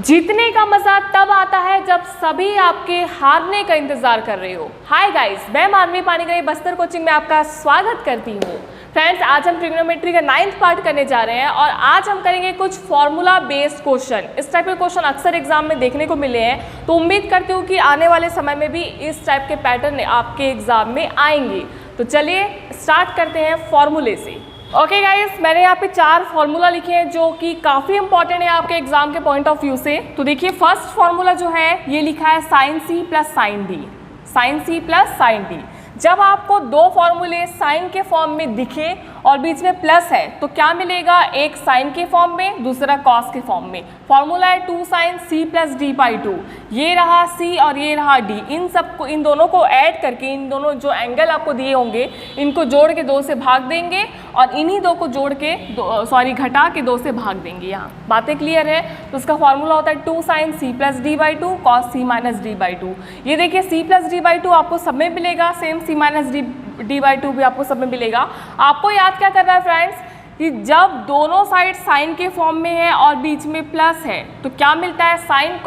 जीतने का मजा तब आता है जब सभी आपके हारने का इंतजार कर रहे हो। हाय गाइस, मैं मानवी पानीग्राही बस्तर कोचिंग में आपका स्वागत करती हूँ। फ्रेंड्स, आज हम ट्रिग्नोमेट्री का 9th पार्ट करने जा रहे हैं और आज हम करेंगे कुछ फॉर्मूला बेस्ड क्वेश्चन। इस टाइप के क्वेश्चन अक्सर एग्जाम में देखने को मिले हैं, तो उम्मीद करती हूँ कि आने वाले समय में भी इस टाइप के पैटर्न आपके एग्जाम में आएंगे। तो चलिए स्टार्ट करते हैं फॉर्मूले से। ओके गाइस, मैंने यहाँ पे 4 फार्मूला लिखे हैं जो कि काफ़ी इंपॉर्टेंट है आपके एग्जाम के पॉइंट ऑफ व्यू से। तो देखिए, फर्स्ट फार्मूला जो है ये लिखा है sine C plus sine D, sine C plus sine D. जब आपको 2 फार्मूले साइन के फॉर्म में दिखे और बीच में प्लस है तो क्या मिलेगा, एक साइन के फॉर्म में, दूसरा कॉस के फॉर्म में। फॉर्मूला है 2 sine C plus D by 2। ये रहा सी और ये रहा डी। इन दोनों को ऐड करके, इन दोनों जो एंगल आपको दिए होंगे इनको जोड़ के 2 से भाग देंगे और इन्हीं 2 को जोड़ के घटा के 2 से भाग देंगे। यहाँ बातें क्लियर है। तो उसका फॉर्मूला होता है 2 sine C plus D by 2 cos C minus D by 2। ये देखिए, सी प्लस डी बाई 2 आपको सब में मिलेगा, same C minus D by 2 भी आपको सब में मिलेगा। आपको याद क्या करना है फ्रेंड्स, कि जब दोनों साइड साइन के फॉर्म में है और बीच में प्लस है तो क्या मिलता है, साइन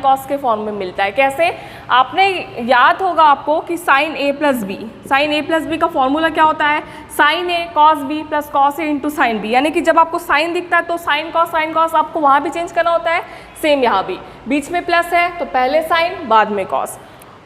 कॉस के फॉर्म में मिलता है। कैसे, आपने याद होगा आपको कि साइन ए प्लस बी का फॉर्मूला क्या होता है, sine A cos B plus cos A into sine B. यानी कि जब आपको साइन दिखता है तो साइन कॉस आपको वहाँ भी चेंज करना होता है, सेम यहाँ भी। बीच में प्लस है तो पहले साइन बाद में कॉस,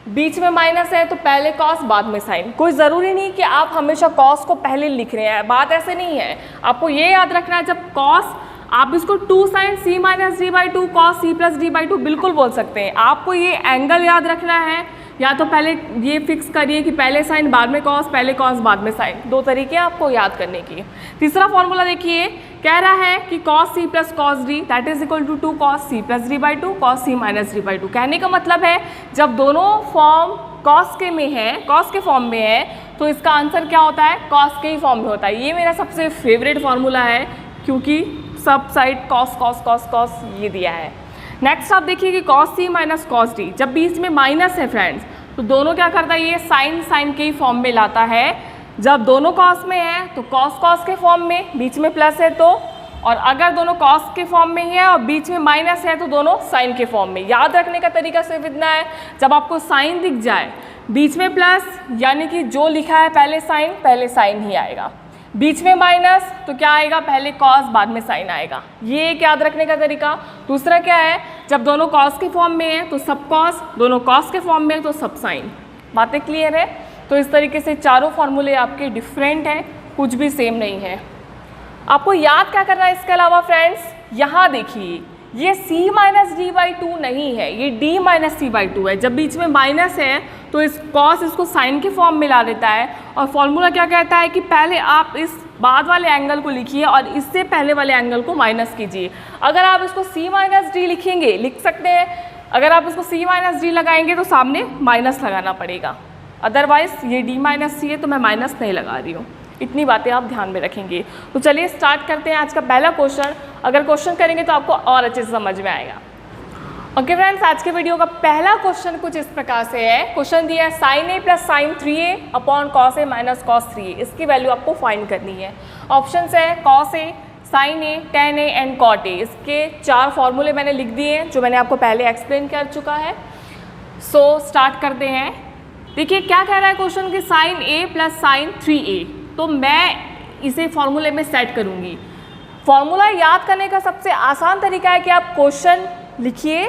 बीच में माइनस है तो पहले कॉस बाद में साइन। कोई ज़रूरी नहीं कि आप हमेशा कॉस को पहले लिख रहे हैं, बात ऐसे नहीं है। आपको ये याद रखना है, जब कॉस आप इसको 2 sine C minus D by 2 cos C plus D by 2 बिल्कुल बोल सकते हैं। आपको ये एंगल याद रखना है, या तो पहले ये फिक्स करिए कि पहले साइन बाद में कॉस, पहले कॉस बाद में साइन। 2 तरीके आपको याद करने की। तीसरा फॉर्मूला देखिए, कह रहा है कि cos C plus cos D that is equal to 2 cos C plus D by 2 cos C minus D by 2। कहने का मतलब है जब दोनों फॉर्म कॉस के फॉर्म में है तो इसका आंसर क्या होता है, कॉस के ही फॉर्म में होता है। ये मेरा सबसे फेवरेट फार्मूला है क्योंकि सब साइड कॉस ये दिया है। नेक्स्ट आप देखिए कि cos C minus cos D, जब बीच में माइनस है फ्रेंड्स तो दोनों क्या करता है, ये साइन के ही फॉर्म में लाता है। जब दोनों कॉस में है तो कॉस के फॉर्म में, बीच में प्लस है तो, और अगर दोनों कॉस के फॉर्म में है और बीच में माइनस है तो दोनों साइन के फॉर्म में। याद रखने का तरीका सिर्फ इतना है, जब आपको साइन दिख जाए बीच में प्लस, यानी कि जो लिखा है पहले साइन ही आएगा। बीच में माइनस तो क्या आएगा, पहले कॉस बाद में साइन आएगा। ये एक याद रखने का तरीका। दूसरा क्या है, जब दोनों कॉस के फॉर्म में है तो सब कॉस, दोनों कॉस के फॉर्म में है तो सब साइन। बातें क्लियर है। तो इस तरीके से चारों फार्मूले आपके डिफरेंट हैं, कुछ भी सेम नहीं है। आपको याद क्या करना है इसके अलावा फ्रेंड्स, यहाँ देखिए ये c माइनस डी बाई 2 नहीं है, ये d माइनस सी बाई 2 है। जब बीच में माइनस है तो इस कॉस इसको साइन के फॉर्म में ला देता है। और फॉर्मूला क्या कहता है कि पहले आप इस बाद वाले एंगल को लिखिए और इससे पहले वाले एंगल को माइनस कीजिए। अगर आप इसको c माइनस डी लिख सकते हैं। अगर आप इसको c माइनस डी लगाएंगे तो सामने माइनस लगाना पड़ेगा, अदरवाइज ये d माइनस सी है तो मैं माइनस नहीं लगा रही हूँ। इतनी बातें आप ध्यान में रखेंगे। तो चलिए स्टार्ट करते हैं आज का पहला क्वेश्चन। अगर क्वेश्चन करेंगे तो आपको और अच्छे से समझ में आएगा। ओके फ्रेंड्स, आज के वीडियो का पहला क्वेश्चन कुछ इस प्रकार से है। क्वेश्चन दिया है sine A plus sine 3a upon cos A minus cos 3a। इसकी वैल्यू आपको फाइंड करनी है। ऑप्शंस है cos A, sine A, tan A and cot A. इसके 4 फॉर्मूले मैंने लिख दिए हैं जो मैंने आपको पहले एक्सप्लेन कर चुका है। सो स्टार्ट करते हैं। देखिए क्या कह रहा है क्वेश्चन कि sign A plus sine 3a, तो मैं इसे फॉर्मूले में सेट करूंगी। फॉर्मूला याद करने का सबसे आसान तरीका है कि आप क्वेश्चन लिखिए,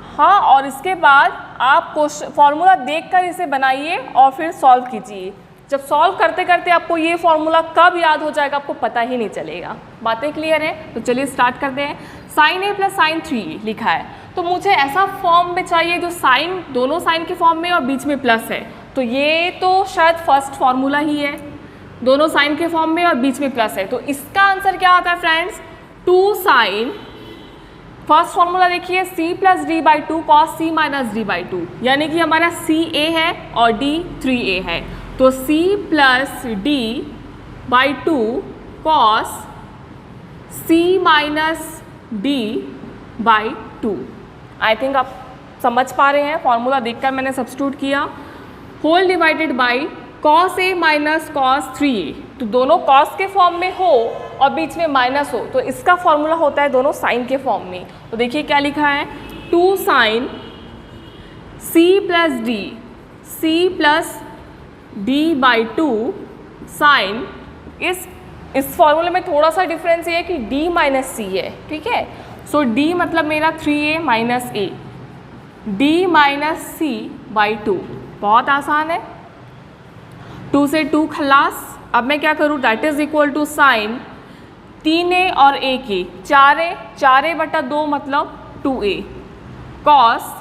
हाँ, और इसके बाद आप फॉर्मूला देखकर इसे बनाइए और फिर सॉल्व कीजिए। जब सॉल्व करते करते आपको ये फॉर्मूला कब याद हो जाएगा आपको पता ही नहीं चलेगा। बातें क्लियर है। तो चलिए स्टार्ट करते हैं। Sign A plus sine 3a लिखा है तो मुझे ऐसा फॉर्म में चाहिए जो साइन, दोनों साइन के फॉर्म में और बीच में प्लस है। तो ये तो शायद फर्स्ट फार्मूला ही है, दोनों साइन के फॉर्म में और बीच में प्लस है। तो इसका आंसर क्या आता है फ्रेंड्स, 2 साइन, फर्स्ट फार्मूला देखिए c plus D by 2 cos C minus D by 2, यानी कि हमारा c a है और d 3a है। तो c plus D by 2 cos c minus D by 2। I think आप समझ पा रहे हैं। फॉर्मूला देखकर मैंने सब्स्टिट्यूट किया। Whole divided by cos a minus cos 3a, तो दोनों cos के फॉर्म में हो और बीच में माइनस हो तो इसका फॉर्मूला होता है दोनों साइन के फॉर्म में। तो देखिए क्या लिखा है, 2 sin c plus D, c plus D by 2 sine, इस फॉर्मूले में थोड़ा सा डिफरेंस ये है कि d माइनस सी है, ठीक है। सो d मतलब मेरा 3a minus a, d minus C by 2, बहुत आसान है। 2 से 2 खलास। अब मैं क्या करूँ, that is equal to sine 3a और a की 4a बटा 2 मतलब 2a, कॉस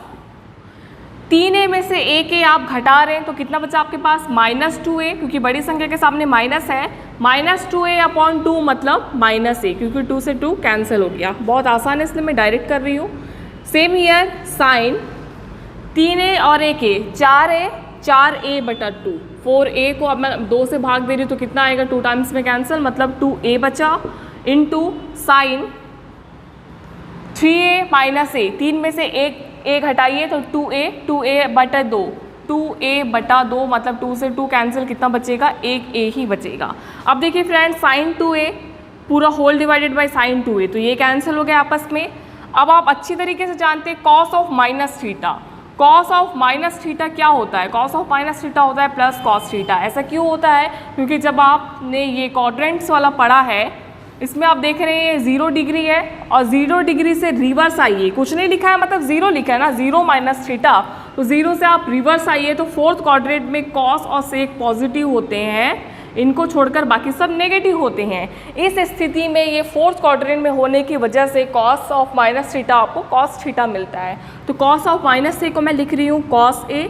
3a में से a के आप घटा रहे हैं तो कितना बचा आपके पास, माइनस 2a, क्योंकि बड़ी संख्या के सामने माइनस है, माइनस 2a अपॉन 2 मतलब माइनस a, क्योंकि 2 से 2 कैंसिल हो गया। बहुत आसान है इसलिए मैं डायरेक्ट कर रही हूँ। सेम ईयर साइन 3a और a के 4a बटा 2, 4a को अब मैं 2 से भाग दे रही हूँ तो कितना आएगा, 2 टाइम्स में कैंसिल मतलब 2a बचा, into sine 3a minus a, 3 में से a घटाइए तो 2a बटा 2, 2a बटा 2 मतलब 2 से 2 कैंसिल, कितना बचेगा, एक a ही बचेगा। अब देखिए फ्रेंड्स, साइन 2a पूरा whole divided by sine 2a, तो ये कैंसिल हो गया आपस में। अब आप अच्छी तरीके से जानते हैं cos of minus theta, cos of minus theta क्या होता है, कॉस ऑफ माइनस थीटा होता है प्लस कॉस थीटा। ऐसा क्यों होता है, क्योंकि जब आपने ये क्वाड्रेंट्स वाला पढ़ा है, इसमें आप देख रहे हैं 0 डिग्री है और 0 डिग्री से रिवर्स आइए, कुछ नहीं लिखा है मतलब 0 लिखा है ना, 0 माइनस थीटा, तो 0 से आप रिवर्स आइए तो फोर्थ क्वाड्रेंट में कॉस और सेक पॉजिटिव होते हैं, इनको छोड़कर बाकी सब नेगेटिव होते हैं। इस स्थिति में ये फोर्थ क्वाड्रेंट में होने की वजह से कॉस ऑफ माइनस थीटा आपको कॉस थीटा मिलता है। तो कॉस ऑफ माइनस ए को मैं लिख रही हूँ कॉस ए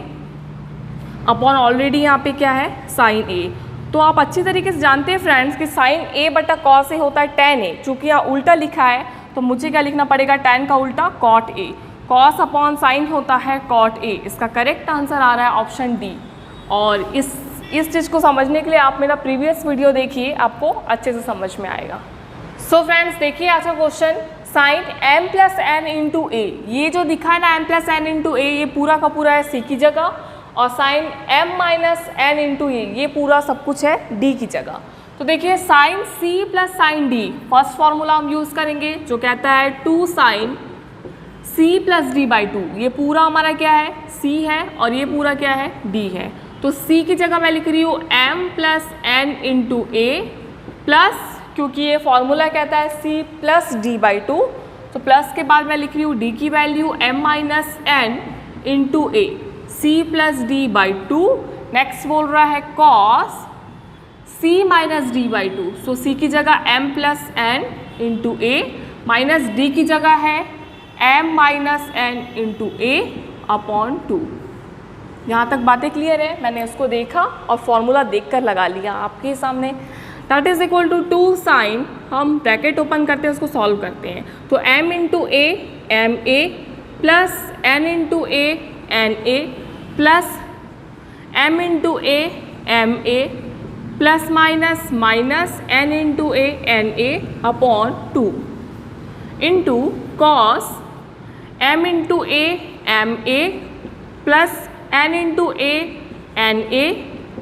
अपॉन ऑलरेडी यहाँ पे क्या है, साइन ए। तो आप अच्छी तरीके से जानते हैं फ्रेंड्स कि साइन ए बटा कॉस ए होता है tan ए, चूँकि यहाँ उल्टा लिखा है तो मुझे क्या लिखना पड़ेगा, tan का उल्टा cot A, cos upon sine होता है कॉट ए। इसका करेक्ट आंसर आ रहा है ऑप्शन डी। और इस चीज़ को समझने के लिए आप मेरा प्रीवियस वीडियो देखिए, आपको अच्छे से समझ में आएगा। सो फ्रेंड्स देखिए आज का question, sine m plus N into A, ये जो दिखा है ना m plus N into A, ये पूरा का पूरा है c की जगह, और sine m minus N into A, ये पूरा सब कुछ है d की जगह। तो देखिए sine c plus sine d, first formula हम यूज़ करेंगे जो कहता है 2 sine c plus d by 2, ये पूरा हमारा क्या है, c है और ये पूरा क्या है, d है। तो c की जगह मैं लिख रही हूँ m प्लस एन इंटू ए प्लस, क्योंकि ये फॉर्मूला कहता है c प्लस d बाई 2, तो प्लस के बाद मैं लिख रही हूँ d की value m minus N into A, c plus D by 2। Next बोल रहा है cos c minus D by 2, so c की जगह m plus N into A minus d की जगह है m minus N into A upon 2। यहाँ तक बातें क्लियर है, मैंने इसको देखा और फॉर्मूला देखकर लगा लिया आपके सामने। That is equal to 2 sine, हम ब्रैकेट ओपन करते हैं उसको सॉल्व करते हैं, तो m into A M A plus n into A N A plus m into A M A plus minus minus n into A N A upon 2 into cos m into A M A plus n into A N A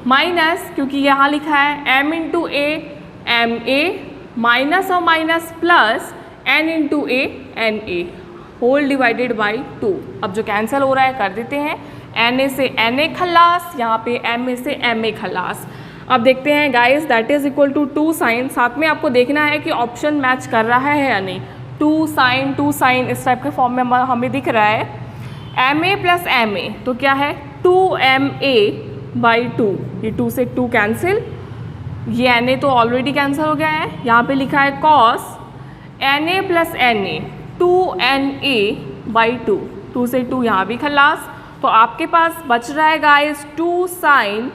minus, क्योंकि यहाँ लिखा है m into A M A minus और minus plus n into A N A whole divided by 2। अब जो cancel हो रहा है कर देते हैं, na से na खलास, यहाँ पे ma से ma खलास। अब देखते हैं guys, that is equal to 2 sine, साथ में आपको देखना है कि ऑप्शन मैच कर रहा है या नहीं। 2 साइन इस टाइप के फॉर्म में हमें दिख रहा है। ma प्लस ma तो क्या है 2ma बाई 2, ये 2 से 2 कैंसिल, ये na तो ऑलरेडी कैंसिल हो गया है। यहाँ पे लिखा है cos na plus na 2na by 2, 2 से 2 यहाँ भी खलास। तो आपके पास बच रहा है guys 2 sine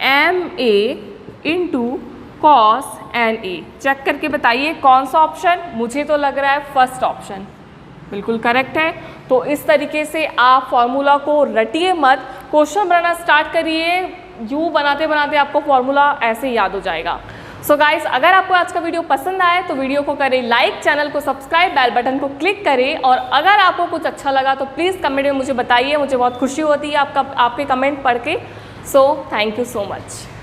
ma into cos na। Check करके बताइए कौन सा ऑप्शन, मुझे तो लग रहा है फर्स्ट ऑप्शन बिल्कुल करेक्ट है। तो इस तरीके से आप फॉर्मूला को रटिए मत, क्वेश्चन बनाना स्टार्ट करिए, यूँ बनाते बनाते आपको फॉर्मूला ऐसे याद हो जाएगा। सो गाइस, अगर आपको आज का वीडियो पसंद आए तो वीडियो को करें लाइक, चैनल को सब्सक्राइब, बेल बटन को क्लिक करें, और अगर आपको कुछ अच्छा लगा तो प्लीज़ कमेंट में मुझे बताइए, मुझे बहुत खुशी होती है आपके कमेंट पढ़ के। So thank you so much.